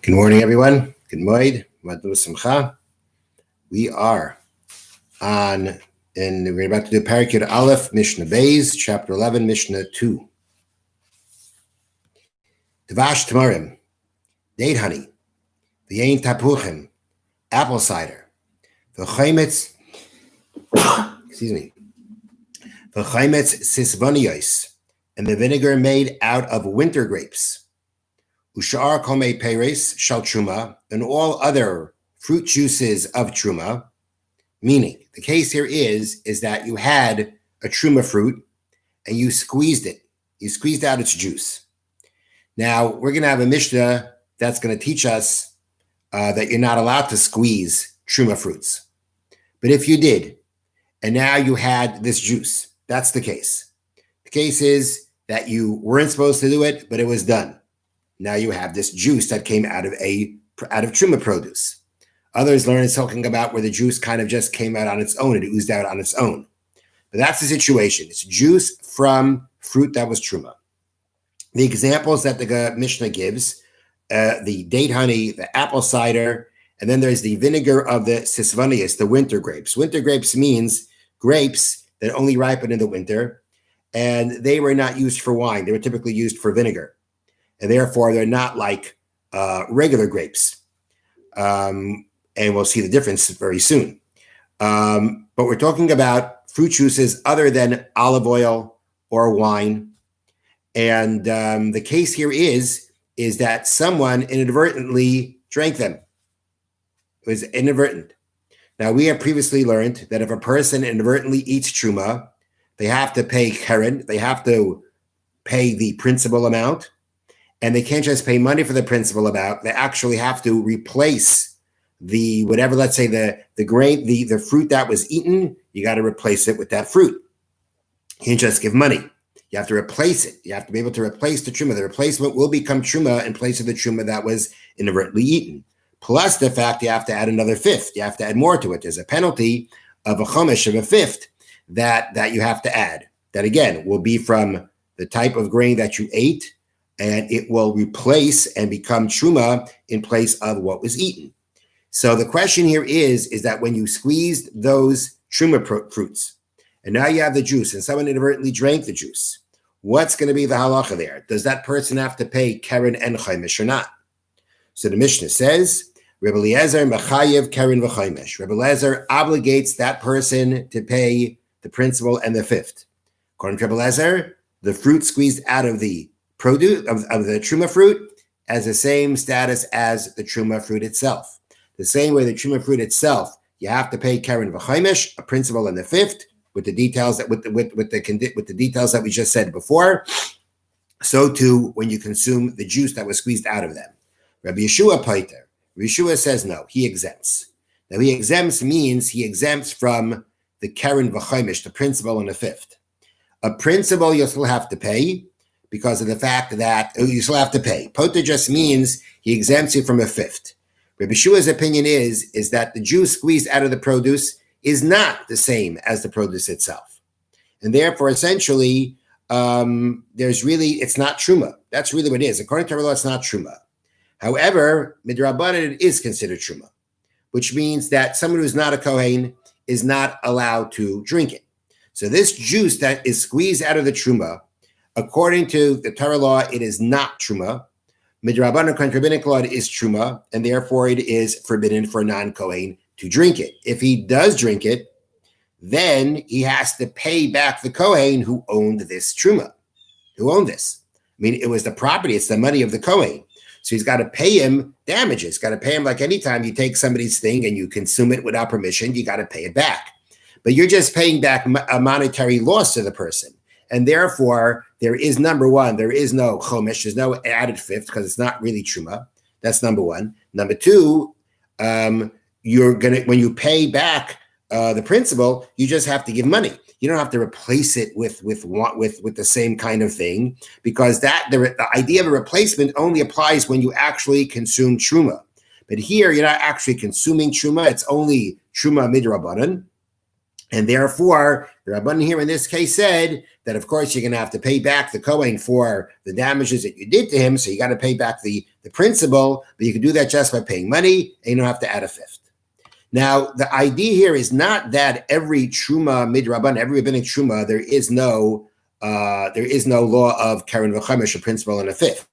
Good morning, everyone. Good moed. Madu Simcha. We are on, and we're about to do Parakut Aleph, Mishna Beis, chapter 11, Mishnah 2. Tavash Tamarim, date honey, V'yein Tapuchim, apple cider, V'chaimetz, V'chaimetz Sisvonios, and the vinegar made out of winter grapes. Ushar Kome Peres Shal Truma, and all other fruit juices of Truma. Meaning, the case here is that you had a Truma fruit and you squeezed it. You squeezed out its juice. Now, we're going to have a Mishnah that's going to teach us that you're not allowed to squeeze Truma fruits. But if you did, and now you had this juice, that's the case. The case is that you weren't supposed to do it, but it was done. Now you have this juice that came out of Truma produce. Others learn it's talking about where the juice kind of just came out on its own. It oozed out on its own. But that's the situation. It's juice from fruit that was Truma. The examples that the Mishnah gives, the date honey, the apple cider, and then there's the vinegar of the sisvonius, the winter grapes. Winter grapes means grapes that only ripen in the winter, and they were not used for wine. They were typically used for vinegar. And therefore, they're not like regular grapes. And we'll see the difference very soon. But we're talking about fruit juices other than olive oil or wine. And the case here is that someone inadvertently drank them. It was inadvertent. Now, we have previously learned that if a person inadvertently eats truma, they have to pay keren. They have to pay the principal amount. And they can't just pay money for the principal amount. They actually have to replace the whatever, let's say the grain, the fruit that was eaten, you got to replace it with that fruit. You can't just give money. You have to replace it. You have to be able to replace the truma. The replacement will become truma in place of the truma that was inadvertently eaten. Plus the fact you have to add another fifth. You have to add more to it. There's a penalty of a chomesh of a fifth that you have to add. That again will be from the type of grain that you ate, and it will replace and become truma in place of what was eaten. So the question here is that when you squeezed those truma fruits, and now you have the juice, and someone inadvertently drank the juice, what's going to be the halacha there? Does that person have to pay keren and chaimesh or not? So the Mishnah says, Rebbe Eliezer mechayev keren v'chaimesh. Rebbe Eliezer obligates that person to pay the principal and the fifth. According to Rebbe Eliezer, the fruit squeezed out of the produce of the truma fruit has the same status as the truma fruit itself. The same way the truma fruit itself, you have to pay keren v'chaimesh, a principal and the fifth, with the details that with the details that we just said before. So too, when you consume the juice that was squeezed out of them. Rabbi Yeshua Paiter. Rabbi Yeshua says no, he exempts. Now he exempts means he exempts from the keren v'chaimesh, the principal and the fifth. A principal you'll still have to pay, because of the fact that you still have to pay. Pota just means he exempts you from a fifth. Rabbi Shua's opinion is that the juice squeezed out of the produce is not the same as the produce itself. And therefore, essentially, it's not truma. That's really what it is. According to our law, it's not truma. However, midrabanan, it is considered truma, which means that someone who's not a kohen is not allowed to drink it. So this juice that is squeezed out of the truma, according to the Torah law, it is not truma. Midrabanan, according to rabbinic law, it is truma, and therefore it is forbidden for a non-kohen to drink it. If he does drink it, then he has to pay back the kohen who owned this truma, who owned this. I mean, it was the property, it's the money of the kohen. So he's got to pay him damages, got to pay him like anytime you take somebody's thing and you consume it without permission, you got to pay it back. But you're just paying back a monetary loss to the person. And therefore, there is, number one, there is no chomesh, there's no added fifth because it's not really truma. That's number one. Number two, you're gonna, when you pay back the principal, you just have to give money. You don't have to replace it with the same kind of thing, because the idea of a replacement only applies when you actually consume truma. But here, you're not actually consuming truma; it's only truma midrabanan. And therefore, the Rabbanan here in this case said that, of course, you're going to have to pay back the Kohen for the damages that you did to him. So you got to pay back the principal, but you can do that just by paying money, and you don't have to add a fifth. Now, the idea here is not that every truma midrabanan, every rabbinic truma, there is no law of keren v'chamesh, a principal and a fifth.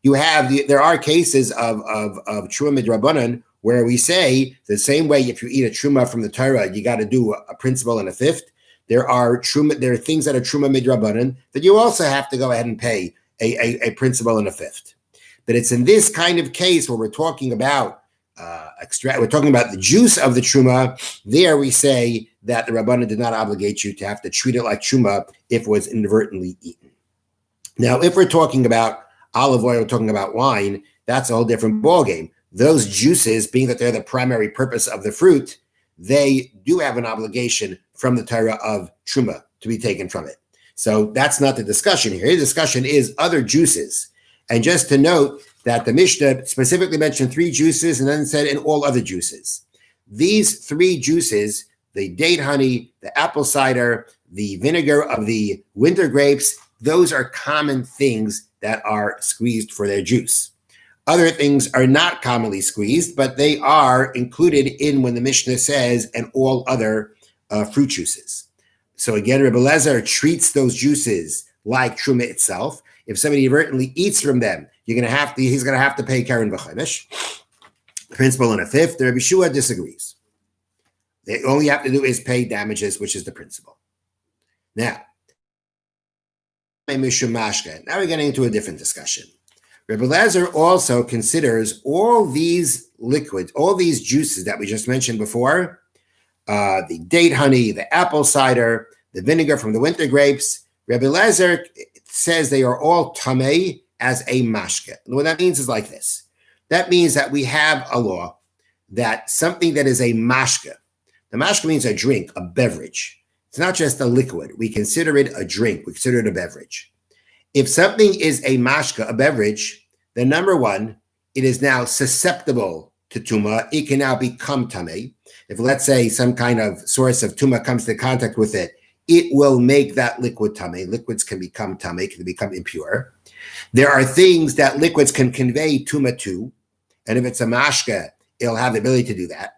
There are cases of truma midrabanan where we say the same way if you eat a truma from the Torah, you got to do a principal and a fifth. There are things that are truma midrabanan that you also have to go ahead and pay a principal and a fifth. But it's in this kind of case where we're talking about we're talking about the juice of the truma. There we say that the Rabbanan did not obligate you to have to treat it like truma if it was inadvertently eaten. Now, if we're talking about olive oil, we're talking about wine, that's a whole different ballgame. Those juices, being that they're the primary purpose of the fruit, they do have an obligation from the Torah of truma to be taken from it. So that's not the discussion here. The discussion is other juices. And just to note that the Mishnah specifically mentioned 3 juices and then said in all other juices. These 3 juices, the date honey, the apple cider, the vinegar of the winter grapes, those are common things that are squeezed for their juice. Other things are not commonly squeezed, but they are included in when the Mishnah says and all other fruit juices. So again, Rebbe Lezer treats those juices like truma itself. If somebody inadvertently eats from them, he's going to have to pay keren v'chamesh, principal and a fifth. The Rebbe Shua disagrees. All you have to do is pay damages, which is the principal. Now we're getting into a different discussion. Rebbe Lezer also considers all these liquids, all these juices that we just mentioned before, the date honey, the apple cider, the vinegar from the winter grapes. Rebbe Lezer says they are all tamei as a mashke. And what that means is like this. That means that we have a law that something that is a mashke, the mashke means a drink, a beverage. It's not just a liquid. We consider it a drink. We consider it a beverage. If something is a mashke, a beverage, then number one, it is now susceptible to tuma. It can now become tamei. If, let's say, some kind of source of tuma comes into contact with it, it will make that liquid tamei. Liquids can become tamei, can become impure. There are things that liquids can convey tuma to, and if it's a mashke, it'll have the ability to do that.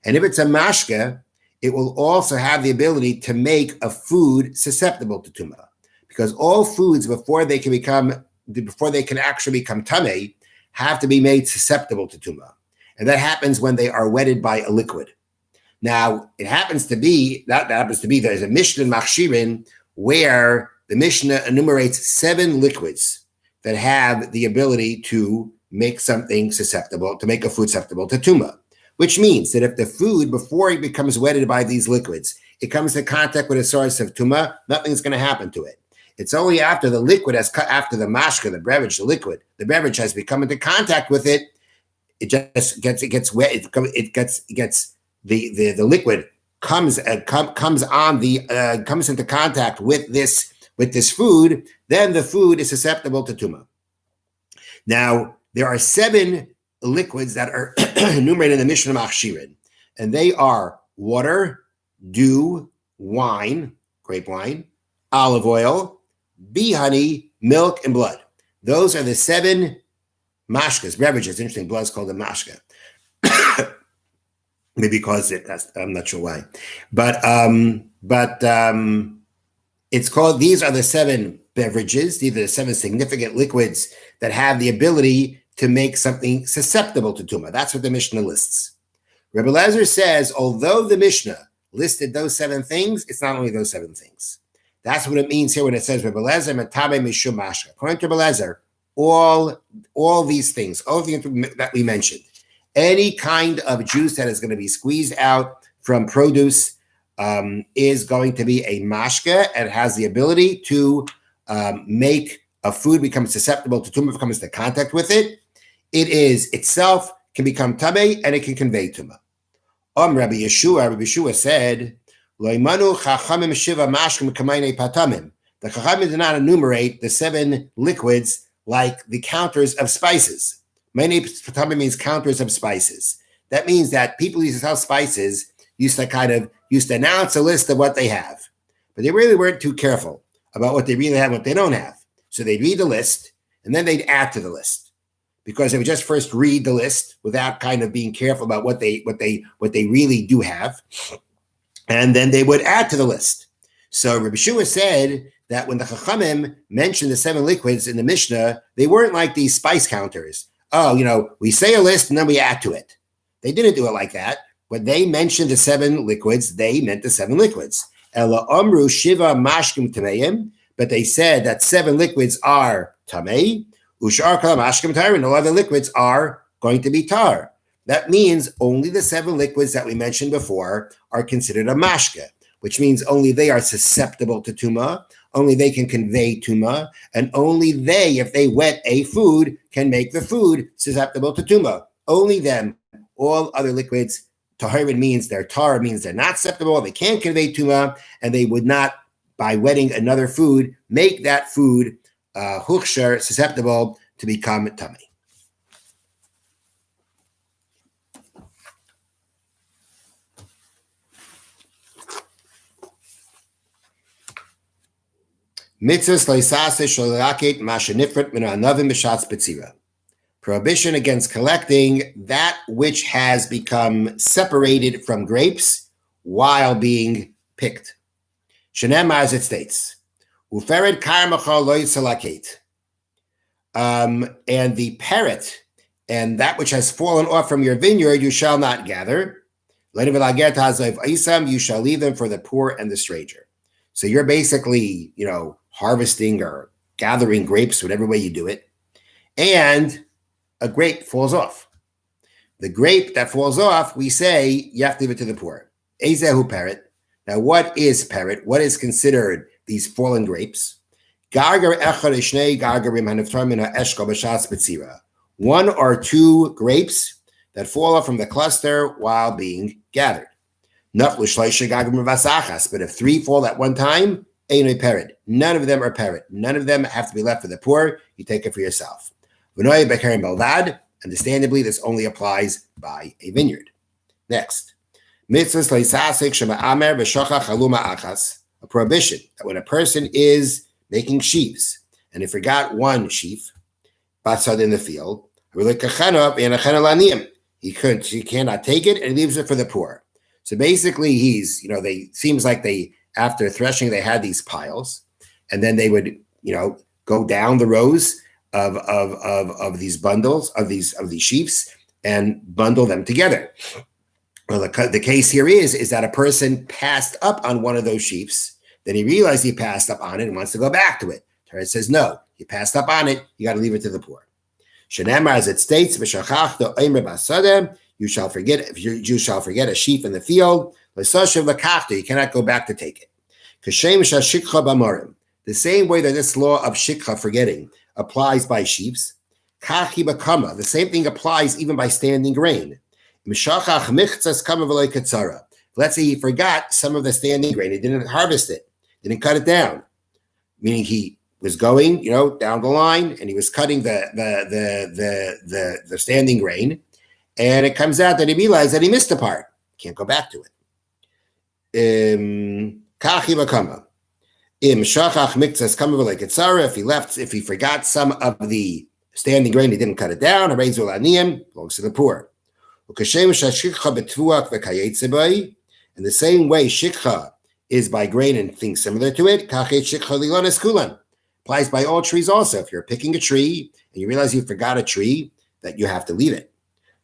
And if it's a mashke, it will also have the ability to make a food susceptible to tuma, because all foods before they can actually become tamei have to be made susceptible to tuma, and that happens when they are wetted by a liquid. Now, there's a Mishnah in Machshirin where the Mishnah enumerates 7 liquids that have the ability to make something susceptible, to make a food susceptible to tuma, which means that if the food, before it becomes wetted by these liquids, it comes in contact with a source of tuma, nothing's going to happen to it. It's only after the liquid after the mashka, the beverage, the beverage has become into contact with it, it gets wet, the liquid comes into contact with this food, then the food is susceptible to tuma. Now, there are 7 liquids that are enumerated in the Mishnah Machshirin, and they are water, dew, wine, grape wine, olive oil, bee honey, milk, and blood. Those are the 7 mashkas, beverages. Interesting, blood is called a mashka. Maybe because I'm not sure why, but it's called. These are the 7 beverages. These are the 7 significant liquids that have the ability to make something susceptible to tuma. That's what the Mishnah lists. Rebbe Lezer says, although the Mishnah listed those 7 things, it's not only those 7 things. That's what it means here when it says Rebbe Lezer metabe mishum mashka. According to Rebbe Lezer, all these things, all the things that we mentioned, any kind of juice that is going to be squeezed out from produce is going to be a mashke and has the ability to make a food become susceptible to tuma, comes into contact with it. It is itself can become tamei and it can convey tuma. Rabbi Yeshua said, "Loimanu chachamim shiva mashkem k'maynei patamim." The chachamim did not enumerate the 7 liquids like the counters of spices. Maynei patamim means counters of spices. That means that people used to sell spices used to announce a list of what they have, but they really weren't too careful about what they really have and what they don't have. So they'd read the list and then they'd add to the list, because they would just first read the list without kind of being careful about what they really do have, and then they would add to the list. So Rabbi Shua said that when the Chachamim mentioned the 7 liquids in the Mishnah, they weren't like these spice counters. Oh, we say a list and then we add to it. They didn't do it like that. When they mentioned the 7 liquids, they meant the 7 liquids. Ela Amru Shiva Mashkim Tameim, but they said that 7 liquids are Tamei, Ushar Kala Mashkim Tar, and all other liquids are going to be Tar. That means only the 7 liquids that we mentioned before are considered a mashke, which means only they are susceptible to tuma, only they can convey tuma, and only they, if they wet a food, can make the food susceptible to tuma. Only them. All other liquids, tahirin means they're tar, means they're not susceptible, they can't convey tuma, and they would not, by wetting another food, make that food huksher, susceptible to become tummy. Prohibition against collecting that which has become separated from grapes while being picked. Shenemar, as it states, Ufered karmacha lo yitzalakate. And the parrot and that which has fallen off from your vineyard you shall not gather. You shall leave them for the poor and the stranger. So you're basically, harvesting or gathering grapes, whatever way you do it, and a grape falls off. The grape that falls off, we say you have to leave it to the poor. Ezehu parrot. Now, what is parrot? What is considered these fallen grapes? One or two grapes that fall off from the cluster while being gathered. But if 3 fall at one time, parrot. None of them are parrot. None of them have to be left for the poor. You take it for yourself. Understandably, this only applies by a vineyard. Next. A prohibition that when a person is making sheaves and he forgot one sheaf in the field, he cannot take it and he leaves it for the poor. So basically seems like after threshing, they had these piles, and then they would, go down the rows of these bundles of these sheaves and bundle them together. Well, the case here is that a person passed up on one of those sheaves, then he realized he passed up on it and wants to go back to it. Torah says, no, you passed up on it, you got to leave it to the poor. Shenemar, as it states, you shall forget a sheaf in the field. You cannot go back to take it. The same way that this law of shikha, forgetting, applies by sheaves, the same thing applies even by standing grain. Let's say he forgot some of the standing grain. He didn't harvest it, didn't cut it down. Meaning he was going, down the line, and he was cutting the standing grain, and it comes out that he realized that he missed a part. Can't go back to it. If he forgot some of the standing grain, he didn't cut it down, belongs to the poor. And the same way shikha is by grain and things similar to it, applies by all trees also. If you're picking a tree and you realize you forgot a tree, that you have to leave it.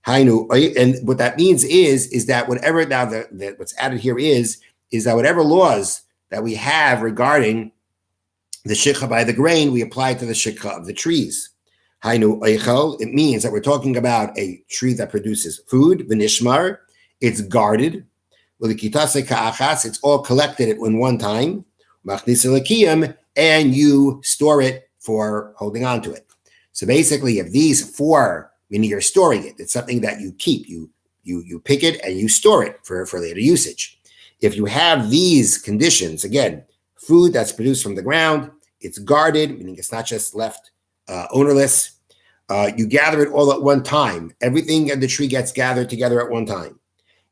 And what that means is that whatever now what's added here is that whatever laws that we have regarding the shikha by the grain, we apply to the shikha of the trees. It means that we're talking about a tree that produces food, v'nishmar, it's guarded, it's all collected in one time, and you store it for holding on to it. So basically, if these 4, meaning you're storing it, it's something that you keep, you pick it and you store it for later usage. If you have these conditions, again, food that's produced from the ground, it's guarded, meaning it's not just left ownerless. You gather it all at one time. Everything in the tree gets gathered together at one time.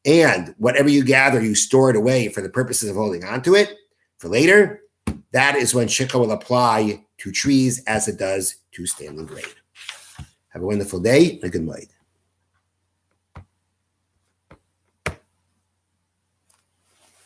and whatever you gather, you store it away for the purposes of holding on to it for later, that is when shikha will apply to trees as it does to standing grain. Have a wonderful day and a good night.